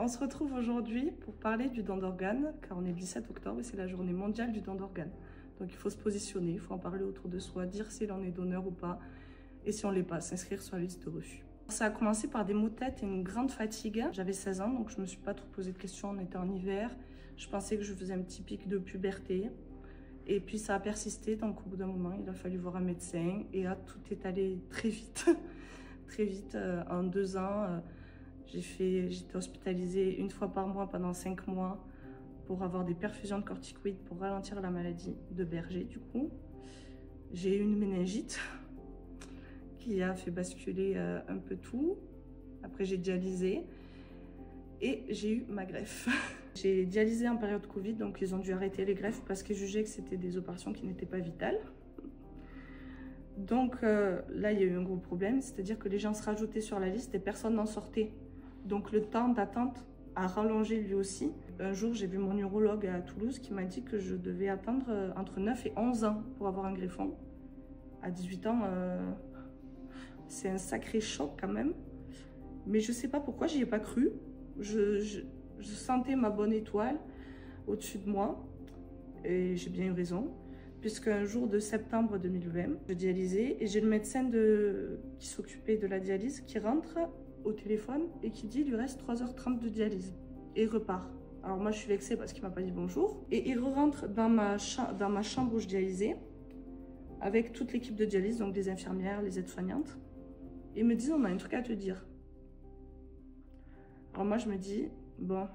On se retrouve aujourd'hui pour parler du don d'organes, car on est le 17 octobre et c'est la journée mondiale du don d'organes. Donc il faut se positionner, il faut en parler autour de soi, dire s'il en est donneur ou pas, et si on ne l'est pas, s'inscrire sur la liste de refus. Ça a commencé par des maux de tête et une grande fatigue. J'avais 16 ans, donc je ne me suis pas trop posé de questions, on était en hiver. Je pensais que je faisais un petit pic de puberté. Et puis ça a persisté, donc au bout d'un moment, il a fallu voir un médecin. Et là, tout est allé très vite. Très vite, en 2 ans, j'étais hospitalisée 1 fois par mois pendant 5 mois pour avoir des perfusions de corticoïdes pour ralentir la maladie de Berger, du coup. J'ai eu une méningite qui a fait basculer un peu tout. Après, j'ai dialysé et j'ai eu ma greffe. J'ai dialysé en période Covid, donc ils ont dû arrêter les greffes parce qu'ils jugeaient que c'était des opérations qui n'étaient pas vitales. Donc là, il y a eu un gros problème, c'est-à-dire que les gens se rajoutaient sur la liste et personne n'en sortait. Donc le temps d'attente a rallongé lui aussi. Un jour, j'ai vu mon urologue à Toulouse qui m'a dit que je devais attendre entre 9 et 11 ans pour avoir un greffon. À 18 ans, c'est un sacré choc quand même. Mais je ne sais pas pourquoi, j'y ai pas cru. Je sentais ma bonne étoile au-dessus de moi et j'ai bien eu raison. Puisqu'un jour de septembre 2020, je dialysais et j'ai le médecin qui s'occupait de la dialyse qui rentre au téléphone et qui dit il lui reste 3h30 de dialyse et il repart. Alors moi je suis vexée parce qu'il m'a pas dit bonjour et il rentre dans ma chambre où je dialysais avec toute l'équipe de dialyse, donc des infirmières, les aides-soignantes, et ils me disent on a un truc à te dire. Alors moi je me dis bon,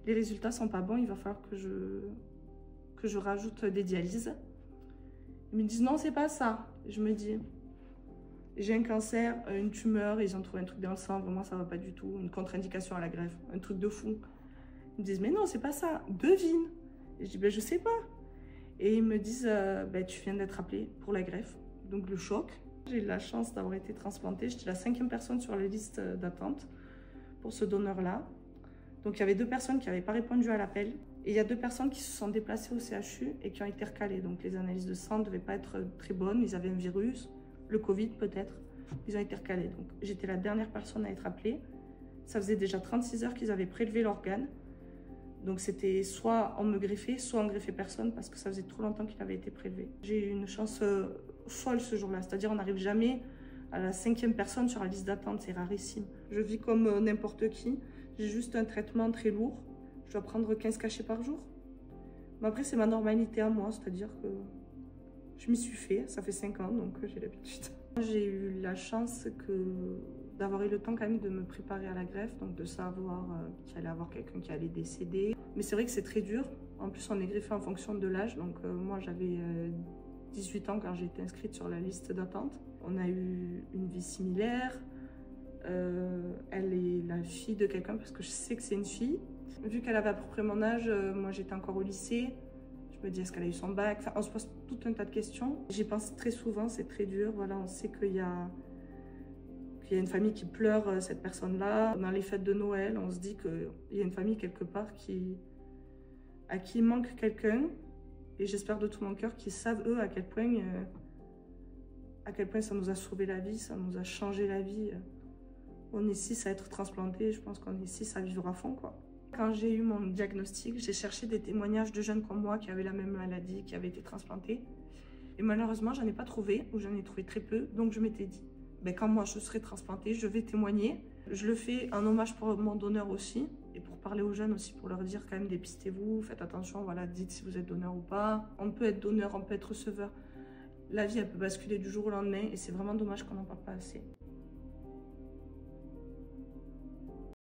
les résultats sont pas bons, il va falloir que je rajoute des dialyses. Ils me disent non, c'est pas ça. Je me dis, j'ai un cancer, une tumeur, ils ont trouvé un truc dans le sang, vraiment ça va pas du tout, une contre-indication à la greffe, un truc de fou. Ils me disent mais non, c'est pas ça, devine. Et je dis ben je sais pas. Et ils me disent ben, tu viens d'être appelé pour la greffe, donc le choc. J'ai eu la chance d'avoir été transplantée, j'étais la 5e personne sur la liste d'attente pour ce donneur-là. Donc il y avait 2 personnes qui n'avaient pas répondu à l'appel. Et il y a 2 personnes qui se sont déplacées au CHU et qui ont été recalées. Donc les analyses de sang ne devaient pas être très bonnes. Ils avaient un virus, le Covid peut-être. Ils ont été recalés. Donc j'étais la dernière personne à être appelée. Ça faisait déjà 36 heures qu'ils avaient prélevé l'organe. Donc c'était soit on me greffait, soit on greffait personne parce que ça faisait trop longtemps qu'il avait été prélevé. J'ai eu une chance folle ce jour-là. C'est-à-dire on n'arrive jamais à la 5e personne sur la liste d'attente. C'est rarissime. Je vis comme n'importe qui. J'ai juste un traitement très lourd. Je dois prendre 15 cachets par jour. Mais après, c'est ma normalité à moi, c'est-à-dire que je m'y suis fait. Ça fait 5 ans, donc j'ai l'habitude. J'ai eu la chance d'avoir eu le temps quand même de me préparer à la greffe, donc de savoir qu'il allait y avoir quelqu'un qui allait décéder. Mais c'est vrai que c'est très dur. En plus, on est greffé en fonction de l'âge. Donc moi, j'avais 18 ans quand j'ai été inscrite sur la liste d'attente. On a eu une vie similaire. Elle est la fille de quelqu'un parce que je sais que c'est une fille. Vu qu'elle avait à peu près mon âge, moi j'étais encore au lycée. Je me dis est-ce qu'elle a eu son bac? Enfin, on se pose tout un tas de questions. J'y pense très souvent, c'est très dur. Voilà, on sait qu'il y a une famille qui pleure cette personne-là. Dans les fêtes de Noël, on se dit qu'il y a une famille quelque part à qui il manque quelqu'un. Et j'espère de tout mon cœur qu'ils savent eux à quel point ça nous a sauvé la vie, ça nous a changé la vie. On est 6 à être transplantés, je pense qu'on est 6 à vivre à fond, quoi. Quand j'ai eu mon diagnostic, j'ai cherché des témoignages de jeunes comme moi qui avaient la même maladie, qui avaient été transplantés. Et malheureusement, j'en ai pas trouvé, ou j'en ai trouvé très peu. Donc je m'étais dit, ben, quand moi je serai transplantée, je vais témoigner. Je le fais en hommage pour mon donneur aussi, et pour parler aux jeunes aussi, pour leur dire quand même dépistez-vous, faites attention, voilà, dites si vous êtes donneur ou pas. On peut être donneur, on peut être receveur. La vie, elle peut basculer du jour au lendemain, et c'est vraiment dommage qu'on n'en parle pas assez.